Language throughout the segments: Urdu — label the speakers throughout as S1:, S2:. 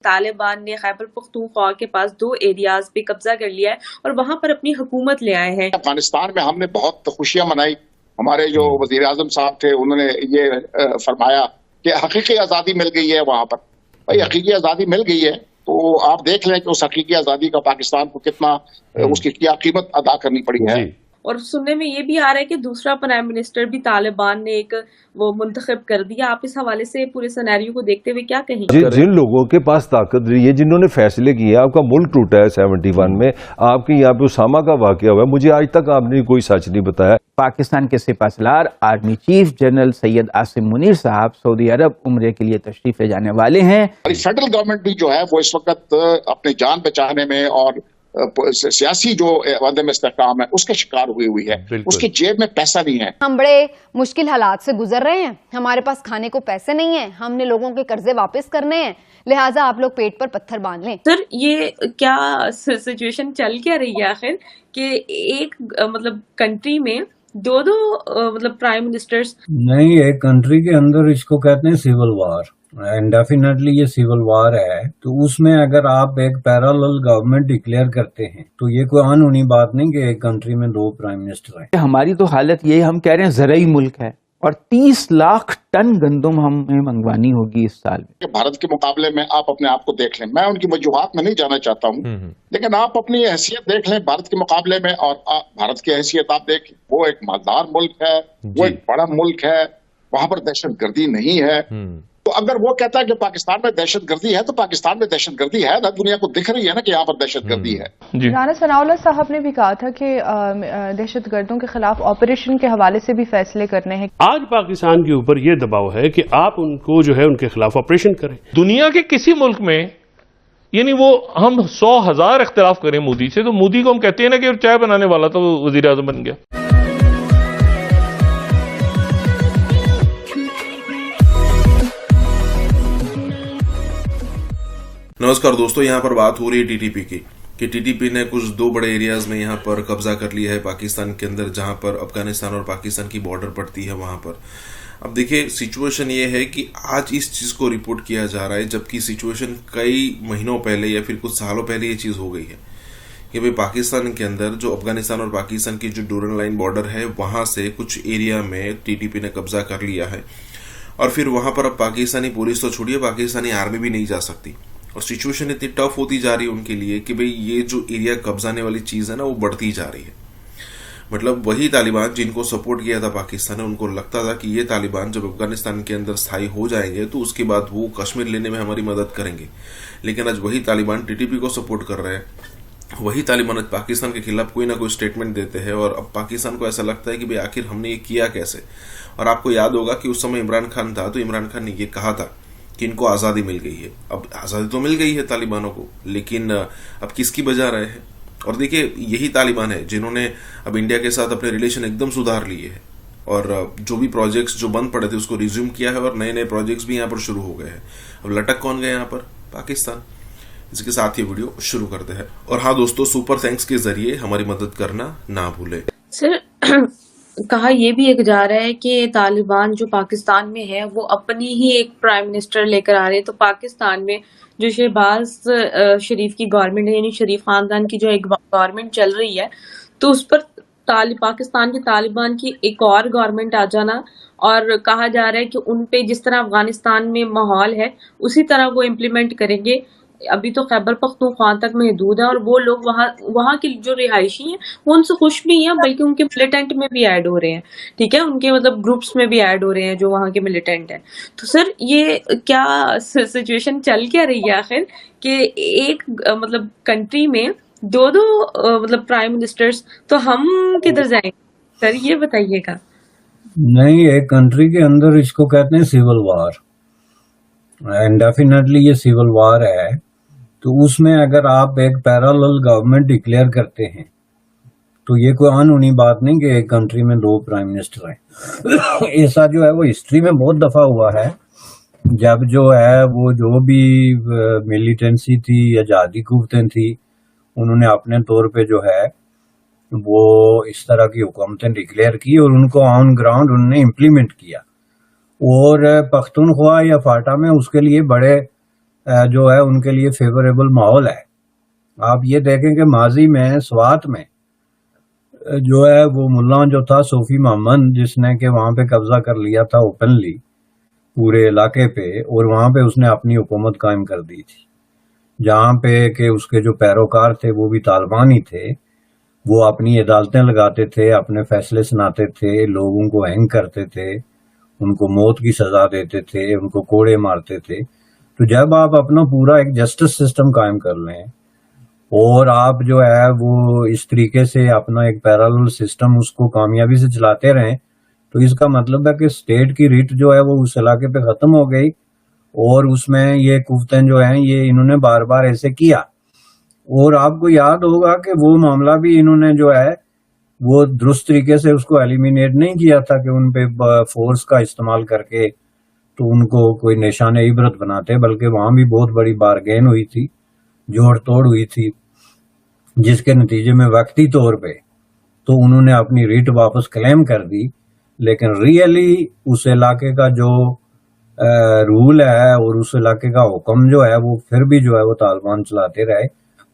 S1: طالبان نے خیبر پختونخوا کے پاس 2 ایریاز پہ قبضہ کر لیا ہے اور وہاں پر اپنی حکومت لے آئے ہیں۔
S2: افغانستان میں ہم نے بہت خوشیاں منائی، ہمارے جو وزیر اعظم صاحب تھے انہوں نے یہ فرمایا کہ حقیقی آزادی مل گئی ہے وہاں پر۔ بھائی حقیقی آزادی مل گئی ہے تو آپ دیکھ لیں کہ اس حقیقی آزادی کا پاکستان کو کتنا اس کی کیا قیمت ادا کرنی پڑی ہے۔
S1: اور سننے میں یہ بھی آ رہا ہے کہ دوسرا پرائم منسٹر بھی طالبان نے ایک وہ منتخب کر دیا۔ آپ اس حوالے سے پورے سینیریو کو دیکھتے ہوئے کیا کہیں گے؟
S3: جن لوگوں کے پاس طاقت رہی ہے، جنہوں نے فیصلے کیے، آپ کا ملک ٹوٹا ہے 71 میں، آپ کے یہاں پہ اسامہ کا واقعہ ہوا ہے، مجھے آج تک آپ نے کوئی سچ نہیں بتایا۔
S4: پاکستان کے سپہ سالار army chief general Syed Asim Munir صاحب سعودی عرب عمرے کے لیے تشریف لے جانے والے ہیں۔
S2: فیڈرل گورنمنٹ بھی جو ہے وہ اس وقت اپنی جان بچانے میں اور سیاسی جو عدم استحکام ہے اس کا شکار ہوئی ہے، اس کی جیب میں پیسہ نہیں ہے۔
S5: ہم بڑے مشکل حالات سے گزر رہے ہیں، ہمارے پاس کھانے کو پیسے نہیں ہیں، ہم نے لوگوں کے قرضے واپس کرنے ہیں، لہٰذا آپ لوگ پیٹ پر پتھر باندھ لیں۔
S1: سر یہ کیا سچویشن چل کیا رہی ہے آخر کہ ایک مطلب کنٹری میں 2 مطلب پرائم منسٹرز؟
S6: نہیں، ایک کنٹری کے اندر اس کو کہتے ہیں سیول وار، انڈیفینیٹلی یہ سیول وار ہے، تو اس میں اگر آپ ایک پیرالل گورنمنٹ ڈکلیئر کرتے ہیں تو یہ کوئی انہونی بات نہیں کہ ایک کنٹری میں 2 پرائم منسٹر ہیں۔
S4: ہماری تو حالت یہ، ہم کہہ رہے ہیں زرعی ملک ہے اور 30 لاکھ ٹن گندم ہمیں منگوانی ہوگی اس سال میں۔
S2: بھارت کے مقابلے میں آپ اپنے آپ کو دیکھ لیں، میں ان کی وجوہات میں نہیں جانا چاہتا ہوں، لیکن آپ اپنی حیثیت دیکھ لیں بھارت کے مقابلے میں، اور بھارت کی حیثیت آپ دیکھ، وہ ایک مالدار ملک ہے، وہ ایک بڑا ملک ہے، وہاں پر دہشت گردی نہیں ہے۔ تو اگر وہ کہتا ہے کہ پاکستان میں دہشت گردی ہے تو پاکستان میں دہشت گردی ہے نا، دنیا کو دکھ رہی ہے نا کہ یہاں پر دہشت گردی ہے۔
S7: رانا ثناء اللہ صاحب نے بھی کہا تھا کہ دہشت گردوں کے خلاف آپریشن کے حوالے سے بھی فیصلے کرنے ہیں۔
S8: آج پاکستان کے اوپر یہ دباؤ ہے کہ آپ ان کو جو ہے ان کے خلاف آپریشن کریں۔ دنیا کے کسی ملک میں یعنی وہ ہم 100,000 اختلاف کریں مودی سے، تو مودی کو ہم کہتے ہیں نا کہ چائے بنانے والا تو وزیر اعظم بن گیا۔
S9: نمسکار دوستو، یہاں پر بات ہو رہی ہے ٹی ٹی پی کی کہ ٹی ٹی پی نے کچھ 2 بڑے ایریاز میں یہاں پر قبضہ کر لیا ہے پاکستان کے اندر، جہاں پر افغانستان اور پاکستان کی بارڈر پڑتی ہے وہاں پر۔ اب دیکھیں سچویشن یہ ہے کہ آج اس چیز کو رپورٹ کیا جا رہا ہے، جبکہ سچویشن کئی مہینوں پہلے یا پھر کچھ سالوں پہلے یہ چیز ہو گئی ہے کہ بھئی پاکستان کے اندر جو افغانستان اور پاکستان کی جو ڈورن لائن بارڈر ہے وہاں سے کچھ ایریا میں ٹی ٹی پی نے قبضہ کر لیا ہے، اور پھر وہاں پر اب پاکستانی پولیس تو چھوڑیے، پاکستانی آرمی بھی نہیں جا سکتی، اور سچویشن اتنی ٹف ہوتی جا رہی ہے ان کے لیے کہ بھئی یہ جو ایریا قبضانے والی چیز ہے نا وہ بڑھتی جا رہی ہے۔ مطلب وہی طالبان جن کو سپورٹ کیا تھا پاکستان نے، ان کو لگتا تھا کہ یہ طالبان جب افغانستان کے اندر استھائی ہو جائیں گے تو اس کے بعد وہ کشمیر لینے میں ہماری مدد کریں گے، لیکن آج وہی طالبان ٹی ٹی پی کو سپورٹ کر رہے ہیں، وہی طالبان آج پاکستان کے خلاف کوئی نہ کوئی سٹیٹمنٹ دیتے ہیں، اور اب پاکستان کو ایسا لگتا ہے کہ بھئی آخر ہم نے یہ کیا کیسے۔ اور آپ کو یاد ہوگا کہ اس سمے عمران خان تھا تو عمران خان نے یہ کہا تھا کہ ان کو آزادی مل گئی ہے۔ اب آزادی تو مل گئی ہے طالبانوں کو، لیکن اب کس کی بجا رہے ہیں؟ اور دیکھیں یہی طالبان ہے جنہوں نے اب انڈیا کے ساتھ اپنے ریلیشن ایک دم سدھار لیے ہیں، اور جو بھی پروجیکٹس جو بند پڑے تھے اس کو ریزیوم کیا ہے، اور نئے نئے پروجیکٹس بھی یہاں پر شروع ہو گئے ہیں۔ اب لٹک کون گئے یہاں پر؟ پاکستان۔ اس کے ساتھ یہ ویڈیو شروع کرتے ہیں، اور ہاں دوستو، سپر تھینکس کے ذریعے ہماری مدد کرنا نہ بھولے۔
S1: سر کہا یہ بھی ایک جا رہا ہے کہ طالبان جو پاکستان میں ہے وہ اپنی ہی ایک پرائم منسٹر لے کر آ رہے ہیں، تو پاکستان میں جو شہباز شریف کی گورنمنٹ ہے، یعنی شریف خاندان کی جو ایک گورنمنٹ چل رہی ہے، تو اس پر پاکستان کے طالبان کی ایک اور گورنمنٹ آ جانا، اور کہا جا رہا ہے کہ ان پہ جس طرح افغانستان میں ماحول ہے اسی طرح وہ امپلیمنٹ کریں گے۔ ابھی تو خیبر پختونخوا تک محدود ہے، اور وہ لوگ وہاں کے جو رہائشی ہیں وہ ان سے خوش بھی ہیں، بلکہ ان کے ملیٹنٹ میں بھی ایڈ ہو رہے ہیں، ٹھیک ہے، ان کے مطلب گروپس میں بھی ایڈ ہو رہے ہیں جو وہاں کے ملیٹنٹ ہیں۔ تو سر یہ کیا سچویشن چل کیا رہی ہے آخر کہ ایک مطلب کنٹری میں 2 مطلب پرائم منسٹرز، تو ہم کدھر جائیں گے سر، یہ بتائیے گا۔
S6: نہیں، ایک کنٹری کے اندر اس کو کہتے ہیں سیول وار، انڈیفینیٹلی یہ سیول وار ہے، تو اس میں اگر آپ ایک پیرالل گورنمنٹ ڈکلیئر کرتے ہیں تو یہ کوئی انہونی بات نہیں کہ ایک کنٹری میں 2 پرائم منسٹر ہیں۔ ایسا جو ہے وہ ہسٹری میں بہت دفعہ ہوا ہے، جب جو ہے وہ جو بھی ملیٹنسی تھی یا جہادی قوتیں تھی انہوں نے اپنے طور پہ جو ہے وہ اس طرح کی حکومتیں ڈکلیئر کی اور ان کو آن گراؤنڈ انہوں نے امپلیمنٹ کیا، اور پختونخوا یا فاٹا میں اس کے لیے بڑے جو ہے ان کے لیے فیوریبل ماحول ہے. آپ یہ دیکھیں کہ ماضی میں سوات میں جو ہے وہ ملا جو تھا صوفی محمد، جس نے کہ وہاں پہ قبضہ کر لیا تھا اوپنلی پورے علاقے پہ، اور وہاں پہ اس نے اپنی حکومت قائم کر دی تھی، جہاں پہ کہ اس کے جو پیروکار تھے وہ بھی طالبان ہی تھے. وہ اپنی عدالتیں لگاتے تھے، اپنے فیصلے سناتے تھے، لوگوں کو ہینگ کرتے تھے، ان کو موت کی سزا دیتے تھے، ان کو کوڑے مارتے تھے. تو جب آپ اپنا پورا ایک جسٹس سسٹم قائم کر لیں اور آپ جو ہے وہ اس طریقے سے اپنا ایک پیرالل سسٹم اس کو کامیابی سے چلاتے رہیں، تو اس کا مطلب ہے کہ اسٹیٹ کی ریٹ جو ہے وہ اس علاقے پہ ختم ہو گئی. اور اس میں یہ کوفتیں جو ہیں یہ انہوں نے بار بار ایسے کیا. اور آپ کو یاد ہوگا کہ وہ معاملہ بھی انہوں نے جو ہے وہ درست طریقے سے اس کو ایلیمینیٹ نہیں کیا تھا کہ ان پہ فورس کا استعمال کر کے تو ان کو کوئی نشان عبرت بناتے، بلکہ وہاں بھی بہت بڑی بارگین ہوئی تھی، جوڑ توڑ ہوئی تھی، جس کے نتیجے میں وقتی طور پہ تو انہوں نے اپنی ریٹ واپس کلیم کر دی. لیکن ریئلی اس علاقے کا جو رول ہے اور اس علاقے کا حکم جو ہے وہ پھر بھی جو ہے وہ طالبان چلاتے رہے،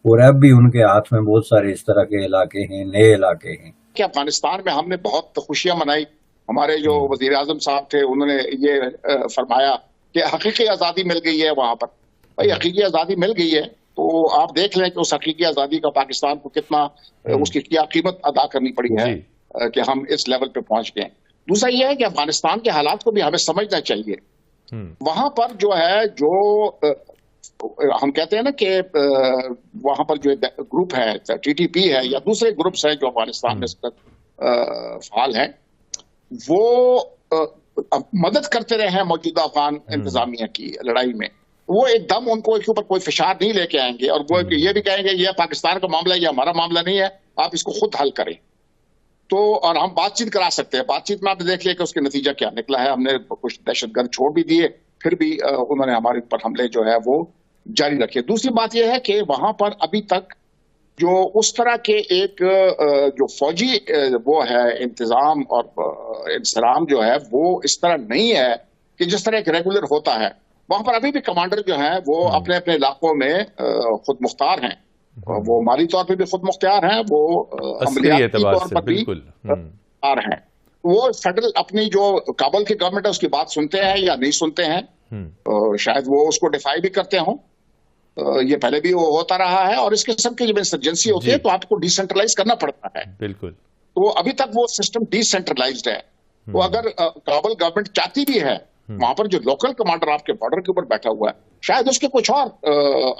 S6: اور اب بھی ان کے ہاتھ میں بہت سارے اس طرح کے علاقے ہیں، نئے علاقے ہیں.
S2: کہ افغانستان میں ہم نے بہت خوشیاں منائی. ہمارے جو وزیر اعظم صاحب تھے انہوں نے یہ فرمایا کہ حقیقی آزادی مل گئی ہے وہاں پر. بھائی حقیقی آزادی مل گئی ہے تو آپ دیکھ لیں کہ اس حقیقی آزادی کا پاکستان کو کتنا اس کی کیا قیمت ادا کرنی پڑی ہے کہ ہم اس لیول پہ پہنچ گئے. دوسرا یہ ہے کہ افغانستان کے حالات کو بھی ہمیں سمجھنا چاہیے. وہاں پر جو ہے جو ہم کہتے ہیں نا کہ وہاں پر جو گروپ ہے ٹی ٹی پی ہے یا دوسرے گروپس ہیں جو افغانستان میں فعال ہیں، وہ مدد کرتے رہے ہیں موجودہ افغان انتظامیہ کی لڑائی میں. وہ ایک دم ان کو کے اوپر کوئی فشار نہیں لے کے آئیں گے اور وہ یہ بھی کہیں گے یہ پاکستان کا معاملہ ہے، یہ ہمارا معاملہ نہیں ہے، آپ اس کو خود حل کریں. تو اور ہم بات چیت کرا سکتے ہیں. بات چیت میں آپ نے دیکھ لیا کہ اس کے نتیجہ کیا نکلا ہے. ہم نے کچھ دہشت گرد چھوڑ بھی دیے، پھر بھی انہوں نے ہمارے اوپر حملے جو ہے وہ جاری رکھے. دوسری بات یہ ہے کہ وہاں پر ابھی تک جو اس طرح کے ایک جو فوجی وہ ہے انتظام اور انسرام جو ہے وہ اس طرح نہیں ہے کہ جس طرح ایک ریگولر ہوتا ہے. وہاں پر ابھی بھی کمانڈر جو ہیں وہ اپنے اپنے علاقوں میں خود مختار ہیں. وہ مالی طور پہ بھی خود مختار ہیں، وہ عملیاتی طور پر بھی مختار ہیں. وہ فیڈرل اپنی جو کابل کی گورنمنٹ ہے اس کی بات سنتے ہیں یا نہیں سنتے ہیں، شاید وہ اس کو ڈیفائی بھی کرتے ہوں. یہ پہلے بھی وہ ہوتا رہا ہے. اور اس قسم کی جب انسرجنسی ہوتی ہے تو آپ کو ڈی سینٹرلائز کرنا پڑتا ہے.
S8: بالکل.
S2: تو ابھی تک وہ سسٹم ڈی سینٹرلائزڈ ہے. تو اگر کابل گورنمنٹ چاہتی بھی ہے، وہاں پر جو لوکل کمانڈر آپ کے بارڈر کے اوپر بیٹھا ہوا ہے شاید اس کے کچھ اور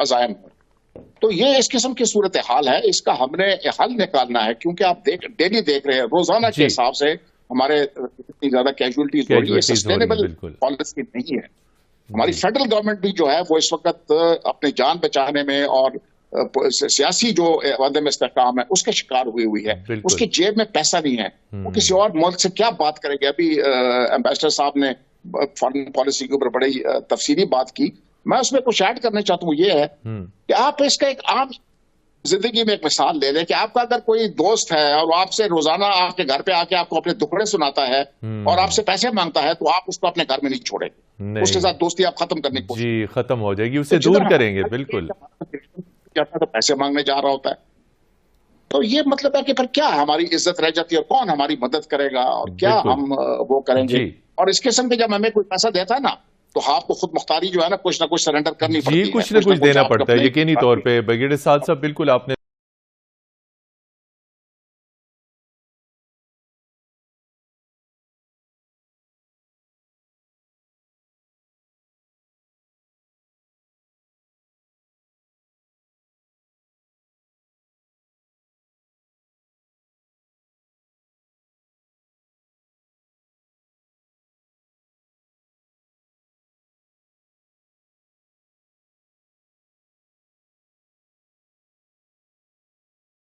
S2: عزائم ہوں. تو یہ اس قسم کی صورتحال ہے، اس کا ہم نے حل نکالنا ہے. کیونکہ آپ ڈیلی دیکھ رہے ہیں روزانہ کے حساب سے ہمارے اتنی زیادہ کیجولیٹیز ہو رہی ہے. سسٹینیبل پالیسی نہیں ہے. ہماری فیڈرل گورنمنٹ بھی جو ہے وہ اس وقت اپنی جان بچانے میں اور سیاسی جو عدم استحکام ہے اس کا شکار ہوئی ہے. اس کی جیب میں پیسہ نہیں ہے. وہ کسی اور ملک سے کیا بات کرے گے. ابھی ایمبیسڈر صاحب نے فارن پالیسی کے اوپر بڑی تفصیلی بات کی. میں اس میں کچھ ایڈ کرنا چاہتا ہوں یہ ہے کہ آپ اس کا ایک عام زندگی میں ایک مثال لے لیں کہ آپ کا اگر کوئی دوست ہے اور آپ سے روزانہ آپ کے گھر پہ آ کے آپ کو اپنے دکھڑے سناتا ہے اور آپ سے پیسے مانگتا ہے تو آپ اس کو اپنے گھر میں نہیں چھوڑیں گے. اس کے ساتھ دوستی آپ ختم کرنے کی کوشش
S8: ختم ہو جائے گی، اسے دور کریں گے. بالکل.
S2: تو پیسے مانگنے جا رہا ہوتا ہے تو یہ مطلب ہے کہ پھر کیا ہماری عزت رہ جاتی ہے اور کون ہماری مدد کرے گا اور کیا ہم وہ کریں گے. اور اس قسم کے جب ہمیں کوئی پیسہ دیتا ہے نا تو آپ کو خود مختاری جو ہے نا کچھ نہ کچھ سرنڈر کرنی پڑتی ہے.
S8: کچھ نہ کچھ دینا پڑتا ہے یقینی طور پہ. برگیڈیئر سعد صاحب بالکل آپ نے